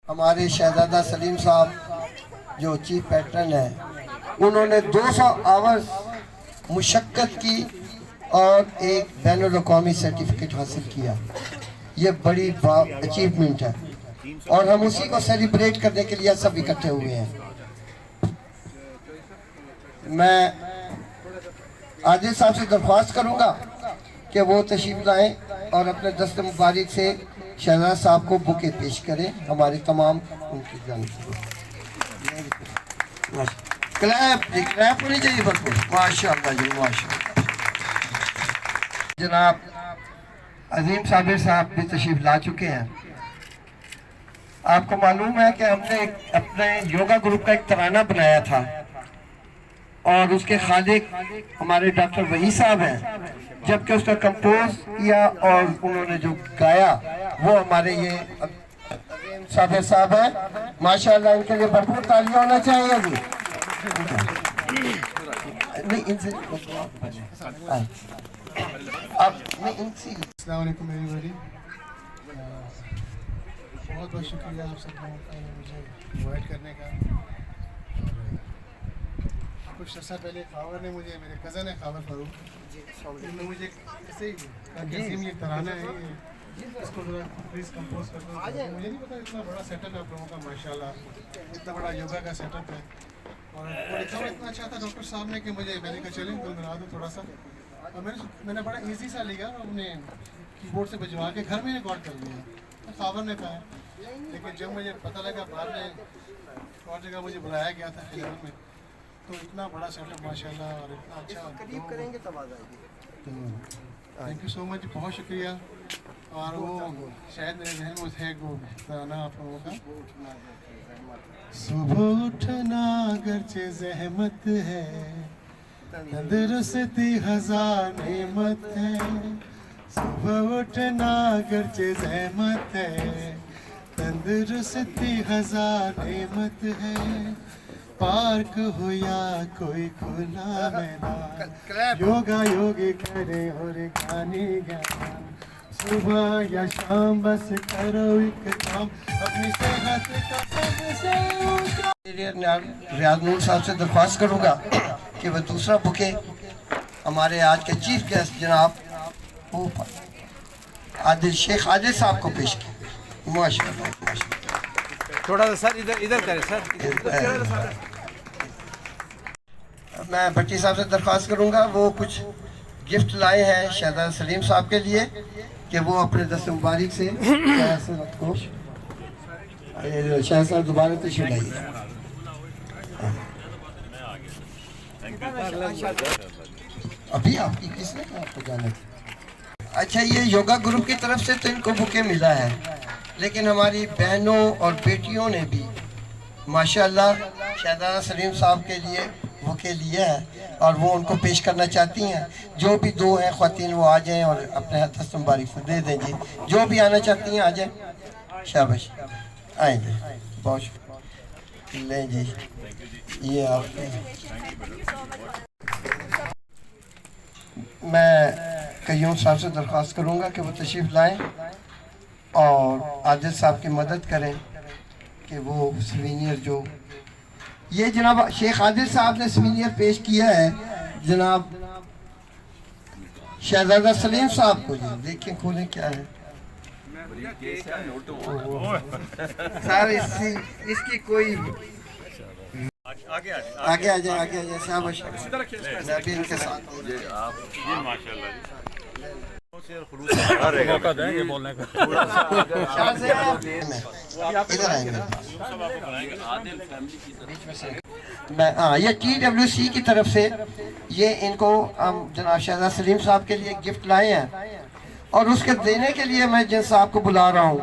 ہمارے شہزادہ سلیم صاحب جو چیف پیٹرن ہیں، انہوں نے 200 آورز مشقت کی اور ایک بین الاقوامی سرٹیفکیٹ حاصل کیا. یہ بڑی اچیومنٹ ہے اور ہم اسی کو سیلیبریٹ کرنے کے لیے سب اکٹھے ہوئے ہیں. میں عادل صاحب سے درخواست کروں گا کہ وہ تشریف لائیں اور اپنے دست مبارک سے شہزادہ صاحب کو بکے پیش کریں ہمارے تمام ان کی جانب سے. کلیپ ہونی چاہیے بھرپور. ماشاءاللہ جی ماشاءاللہ. جناب عظیم صابر صاحب بھی تشریف لا چکے ہیں. آپ کو معلوم ہے کہ ہم نے اپنے یوگا گروپ کا ایک ترانہ بنایا تھا اور اس کے خالق ہمارے ڈاکٹر وحید صاحب ہیں. جبکہ اس کا کمپوز کیا اور انہوں نے جو گایا وہ ہمارے یہ عظیم صابر صاحب ہیں. ماشاءاللہ ان کے لیے بھرپور تالیاں ہونا چاہیے جی. السلام علیکم ایوری باڈی. بہت بہت شکریہ آپ سب لوگوں کا مجھے انوائٹ کرنے کا. کچھ عرصہ پہلے خاور نے مجھے، میرے کزن ہے خاور فاروق، انہوں نے مجھے ایسے ہی کہا کہ عظیم یہ ترانہ ہے، اس کو ذرا پلیز کمپوز کر دو. مجھے نہیں پتا اتنا بڑا سیٹ اپ ہے آپ لوگوں کا ماشاءاللہ، اتنا بڑا یوگا کا سیٹ اپ ہے. اور وہ لکھا ہوا اتنا اچھا تھا ڈاکٹر صاحب نے کہ مجھے، میں نے کہا چلیں گل بنا دو تھوڑا سا. اور میں نے بڑا ایزی سا لیا اور اپنے کی بورڈ سے بجوا کے گھر میں ریکارڈ کر لیا. خاور نے کہا ہے، لیکن جب مجھے پتہ لگا بعد میں اور جگہ مجھے بلایا گیا تھا خیال میں، تو اتنا بڑا سیٹ اپ ماشاءاللہ اور اتنا اچھا. قریب کریں گے تب آ جائے گی. تھینک یو سو مچ، بہت شکریہ. اور وہ شاید میرے ذہن میں ہے وہ ترانہ آپ لوگوں کا. صبح اٹھنا اگرچہ زحمت ہے، تندرستی ہزار نعمت ہے. صبح اٹھنا اگرچہ زحمت ہے، تندرستی ہزار نعمت ہے. پارک ہو یا کوئی کھلا میدان، یوگا یوگی کرے اور گانے گان. صبح یا شام بس کرو ایک کام، اپنی صحت کا سب سے اونچا. ریاض نور صاحب سے درخواست کروں گا کہ وہ دوسرا بکے ہمارے آج کے چیف گیسٹ جناب عادل شیخ عادل صاحب کو پیش کی. ماشاءاللہ تھوڑا سا سر ادھر کریں سر. میں بھٹی صاحب سے درخواست کروں گا، وہ کچھ گفٹ لائے ہیں شہزادہ سلیم صاحب کے لیے کہ وہ اپنے دست مبارک سے شہزادہ صاحب دوبارہ تشریف لائیے. ابھی آپ کی کس نے کہا آپ کو جانا تھا؟ اچھا، یہ یوگا گروپ کی طرف سے تو ان کو بکے ملا ہے، لیکن ہماری بہنوں اور بیٹیوں نے بھی ماشاءاللہ شہزادہ سلیم صاحب کے لیے بکے لیا ہے اور وہ ان کو پیش کرنا چاہتی ہیں. جو بھی دو ہیں خواتین وہ آ جائیں اور اپنے دست مبارک سے دے دیں جی. جو بھی آنا چاہتی ہیں آ جائیں. شاباش، آئیں جی. بہت شکریہ. لیں جی یہ آپ. میں قیوم صاحب سے درخواست کروں گا کہ وہ تشریف لائیں اور عادل صاحب کی مدد کریں کہ وہ سوینئر جو یہ جناب شیخ عادل صاحب نے سوینئر پیش کیا ہے جناب شہزادہ سلیم صاحب کو. جی دیکھیں کھولیں کیا ہے سر. اس کی کوئی آگے آ جائیں، آگے آ جائیں. شاباش، میں بھی ان کے ساتھ ہوں. یہ TWC کی طرف سے یہ ان کو جناب شہزادہ سلیم صاحب کے لیے گفٹ لائے ہیں اور اس کے دینے کے لیے میں جن صاحب کو بلا رہا ہوں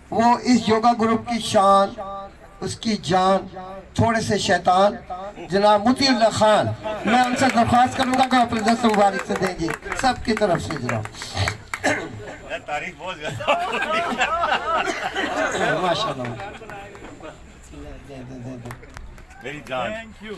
وہ اس یوگا گروپ کی شان، اس کی جان، تھوڑے سے شیطان جناب مطیع اللہ خان. میں ان سے درخواست کروں گا کہ اپنے دست مبارک سے دیں گی سب کی طرف سے جناب. تاریخ بہت زیادہ ماشاءاللہ. میری جان. Thank you.